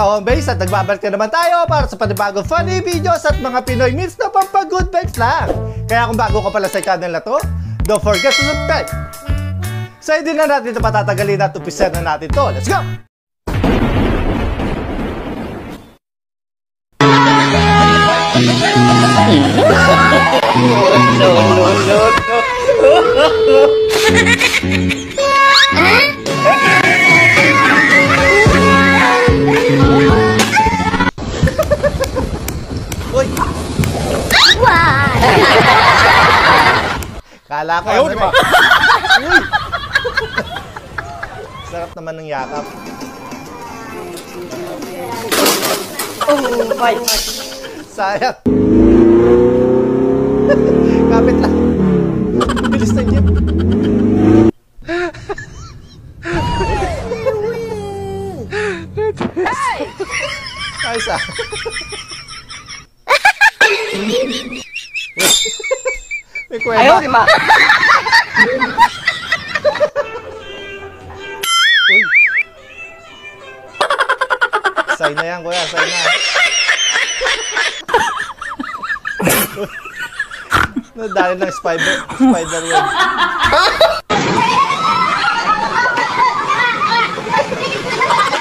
Home Base at nagbabalik na naman tayo para sa panibagong funny videos at mga Pinoy memes na pampag-good vibes lang. Kaya kung bago ka pala sa channel na to, don't forget to subscribe. So hindi na natin ito patatagalin at umpisa na natin to. Let's go! Uy! Kala ko ano ba? Sarap naman ng yakap. Oh my God! Sayang. Kapit lang. Bilis na jeep. Ayos ah. May kwenta. Ayaw, di ba? Uy. Sign na yan, kuya. Sign na. Nadali ng spider web.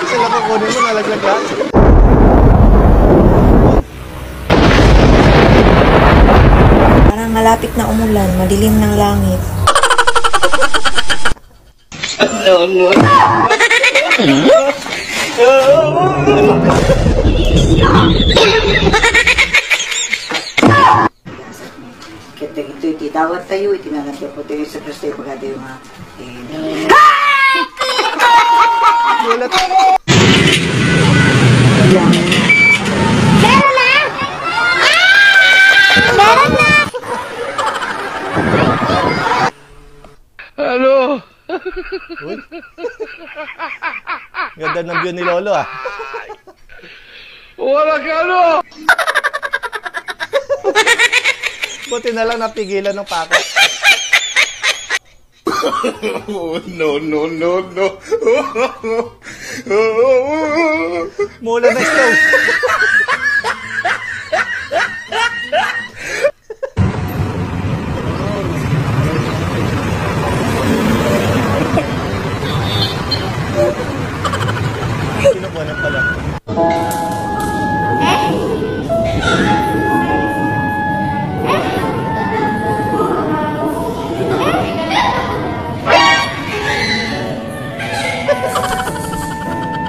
Sila kukunin mo, nalaglag lahat. Parang malapit na umulan, madilim ng langit. No. Ito itawat tayo, itinangatya po tayo sa Kristo yung pagkata yung mga Gulat. Meron na! Meron na! Ano? Uy. Ganda ng view ni Lolo ah. Wala ka ano? Buti na lang napigilan ng pakot. No. Mula na slow. Pinupunan pala.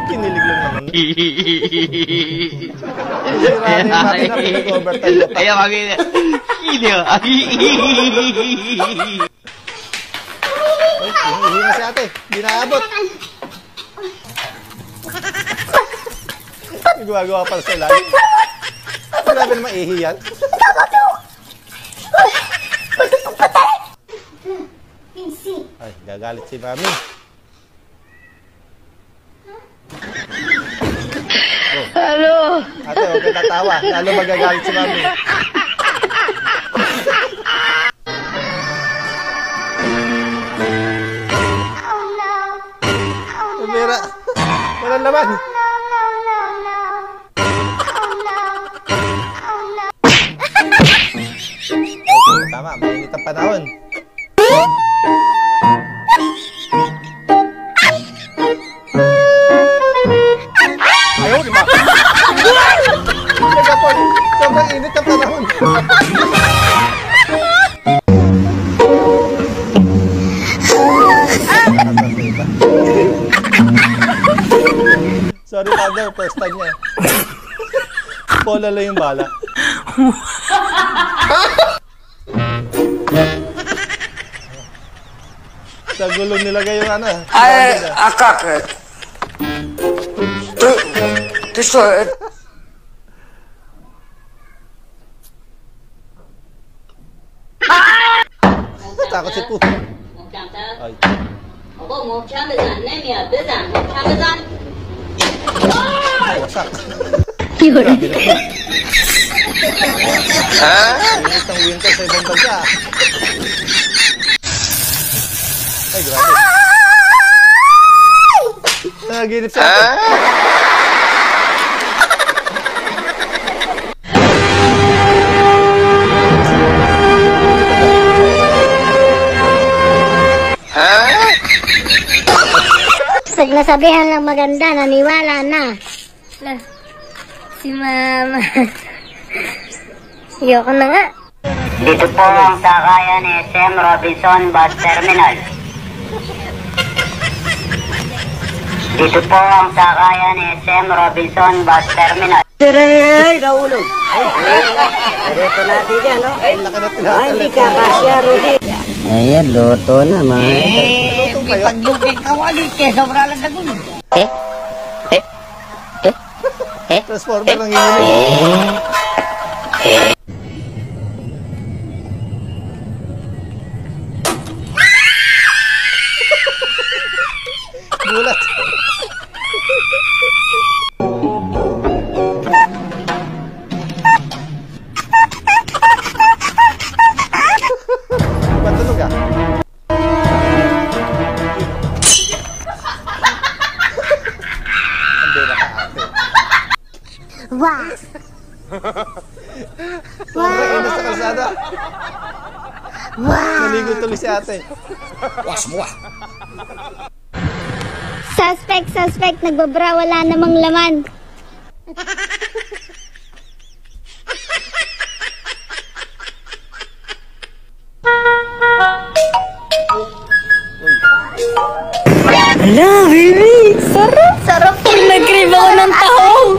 Kinilig lang naman. Siranin natin ang pinag-overtime na pa. Kaya makina. Uy, hinihingi na si ate. Hindi naabot. Gumagawa pala sa ilalim. Grabe naman ihiyan. Ay, gagalit si Mami. Oh. Ano? Ate, huwag ka tatawa. Lalo magagalit si Mami. Umira. Walang laman. Tama, mainit ang panahon. Ayaw, di ba? Nagapon, sobrang init ang panahon. Sorry, mother, first time niya. Pola lang yung bala. Sa gulong nilagay yung ano. Ay, akak. Gusto. Takot si Poo. Ay. Wasak. Grabe na po. Init ang winter sa ibang bansa. Ay, grabe. Naginip siya. nasabihan lang maganda, naniwala na. Si Mama. Ayoko na nga. Dito po ang sakayan ni SM Robinson Bus Terminal. Dito po ang sakayan ni SM Robinson Bus Terminal. Ay, nahulog. Ito natin yan, no? Ang laki na Ay, tinatala. hindi ka kasya, Rudy. Ayan, loto naman. Luto pa yun. Transformer ng inyo. Gulat. Matulog ah. Ang bera ka ate. Wow! Sobrang init sa kalsada. Naligo tuloy si ate. Suspect, nagbabra, wala namang laman. Hala, baby! Sarap pag nag-crave ako ng tahong.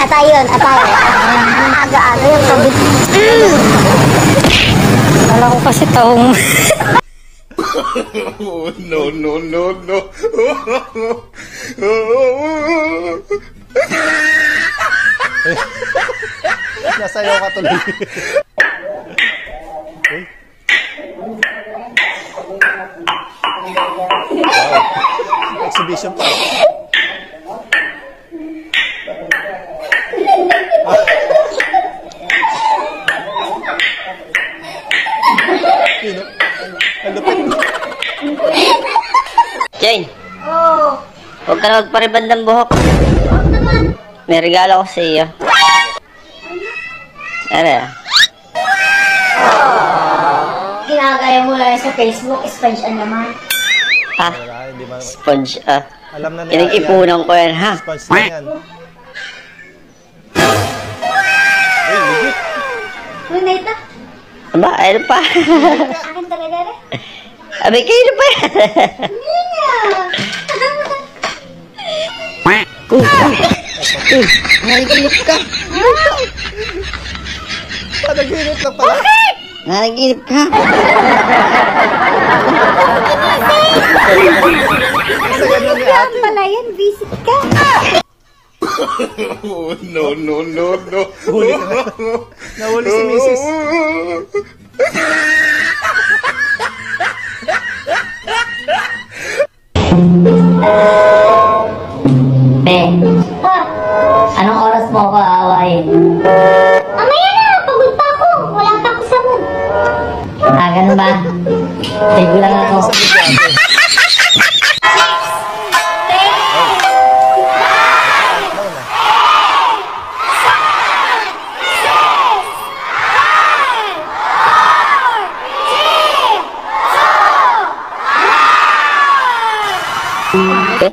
Atay yun. Aga-aga yung kabit. Kala ko kasi tahong. Oh, no, no, no, no. Nasayaw ka tuloy. Uy. Wow. Exhibition pa. Yun, oh. Ang lupit. Jane! Huwag ka na magpariband ng buhok. May regalo ko sa iyo. Ano? Ginagaya mo lang sa Facebook, sponge ang naman. Ha? Wala, hindi man. Sponge, Alam na niya. Pinag-ipunan ko yan, ha? Sponge na yan. Uy, legit. Uy, Naita, Aba, ano pa? akin talaga rin. Abay, kayo na pa yan. Nariginip ka. Panaginip lang pala. Nariginip ka. Kasi ganun ni ate. Pala yan, visit ka. Oh, no, no, no, no. Huli ka na. Nahuli si Mrs. Be, anong oras mo ako aawain? Amaya na, pagod pa ako. Wala pa ako sa mood. Ganun ba? Sigo lang ako. Sa video ate.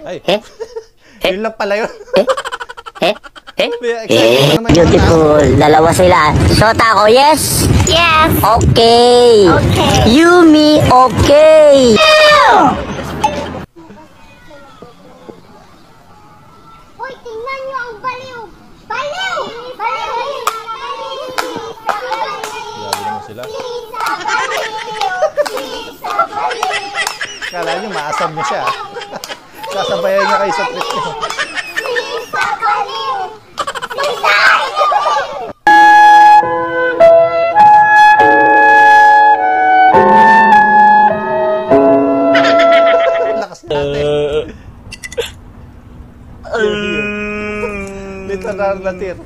Ay. Yun lang pala yun. May excited naman yung Beautiful. Dalawa sila. Shota ko, yes? Yes. Okay. Okay. Yumi, okay. Uy, tingnan nyo ang baliw. Baliw! Baliw! Grabe naman sila. Kala nyo, maasam nyo siya. Sasabayan niya kayo sa trip nyo. Lakas natin. Literal na tir.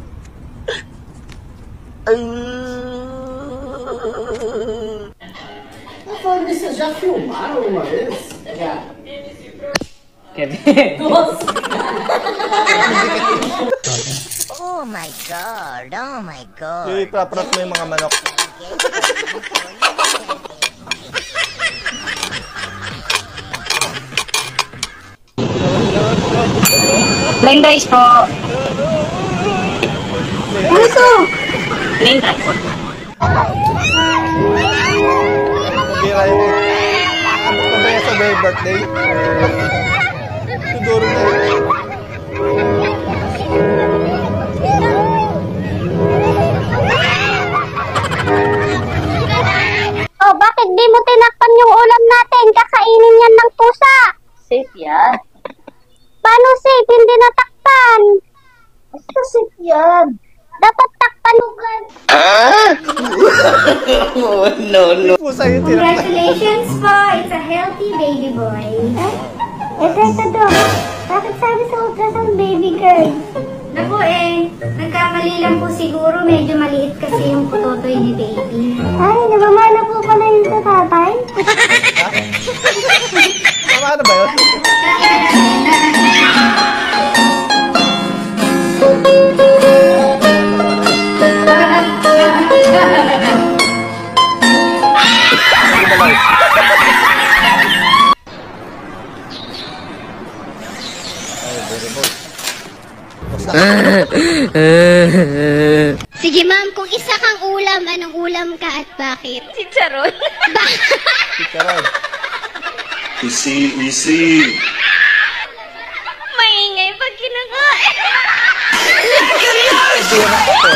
Oh my God! Oh my God! Ipaprap mo yung mga manok. Plain rice po. Ano to? Plain rice. Pabira yun eh. Ano pa ba yan sa may birthday? Tuduro na yun. Oh, bakit di mo tinakpan yung ulam natin? Kakainin yan ng pusa. Safe yan. Paano safe? Hindi natakpan. Basta safe yan. Dapat takpan ugad. Oh, no, no. Pusa yung tinakpan. Congratulations po! It's a healthy baby boy. Ito to. Bakit sabi sa ultrasound baby girl? Naku nagkamali lang po siguro. Medyo maliit kasi yung putotoy ni baby. Ay, namamana po pala yung sa tatay. Tama na ba yun? Sige ma'am, kung isa kang ulam, anong ulam ka at bakit? Chicharon. Chicharon. Easy, easy. Maingay pag kinakain. Ito yun ako to.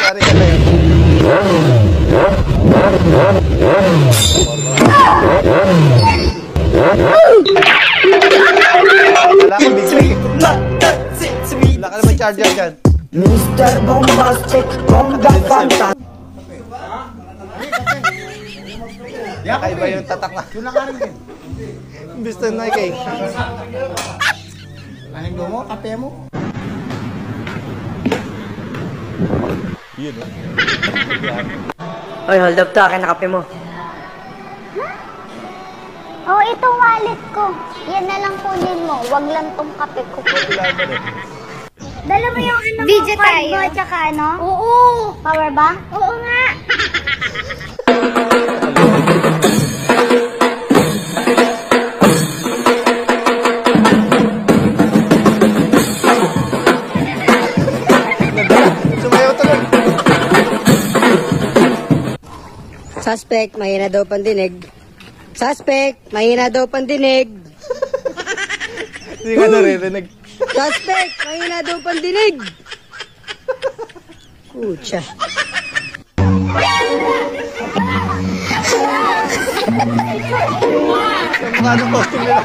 Sorry ka na yun. Wala kang bigay. Wala ka naman charger dyan. Mr. Bombastic, Bomba Fanta. Kakaiba yung tatak na. Yun lang ka rin din. Imbis na na kay. Anong mo? Kape mo? Yun o. Oy, hold up to. Akin na kape mo. Oh, itong wallet ko. Yan na lang kunin mo. Wag lang tong kape ko. Dala mo yung ano Video mo, card tayo. mo, tsaka ano? Oo. Power bank? Oo nga. Sumayaw tuloy. Suspect, mahina daw pandinig. Suspect, mahina daw pandinig. Hindi ka naririnig. Suspect, mahina daw pandinig. Pucha. Yung mga anong costume nila.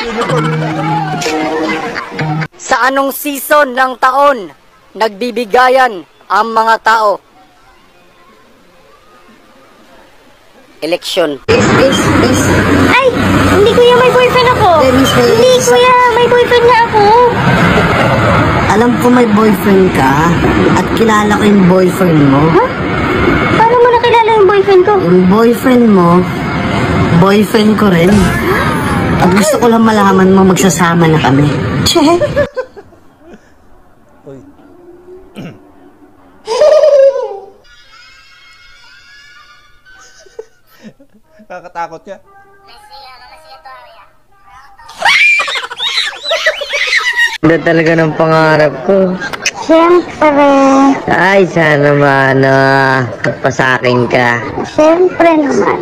Uniform nila. Sa anong season ng taon nagbibigayan ang mga tao? Election. Ay! Hindi kuya, may boyfriend ako. Hindi kuya, may boyfriend na ako. Alam ko may boyfriend ka at kilala ko yung boyfriend mo. Paano mo nakilala yung boyfriend ko? Yung boyfriend mo, boyfriend ko rin. At gusto ko lang malaman mo magsasama na kami. Che? Uy. Kakatakot niya. Ganda talaga ng pangarap ko. Siyempre. Ay, sana magpasakin ka. Siyempre naman.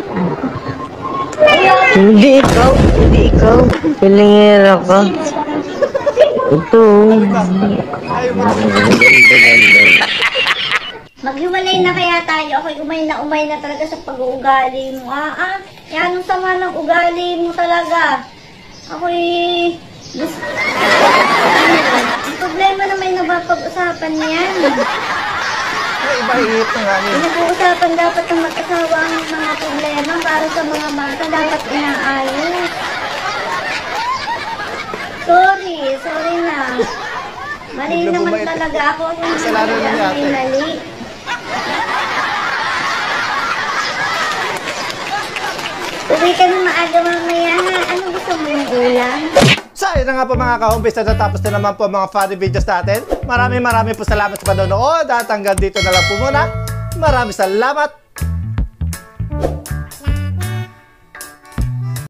Hindi ikaw, hindi ikaw. Pilingero ko. Ito. Ayaw mo. Maghiwalay na kaya tayo. Ako'y umay na talaga sa pag-uugali mo. Yan ang sama ng ugali mo talaga. Ako'y... Ang problema na may napapag-usapan niyan. Iba-ihit na nga niya. Pinag-uusapan dapat ng mag-asawa ang mga problema para sa mga bata dapat inaayos. Sorry na. Mali Bigla naman bumait. talaga ako. Kasalanan na niya, ate. Mali. Uwi ka na maaga mamaya ha. Ano gusto mo yung ulam? Sa So, yun na nga po mga ka-homebase, natapos na naman po mga funny videos natin. Maraming po salamat sa panonood at hanggang dito na lang po muna. Maraming salamat.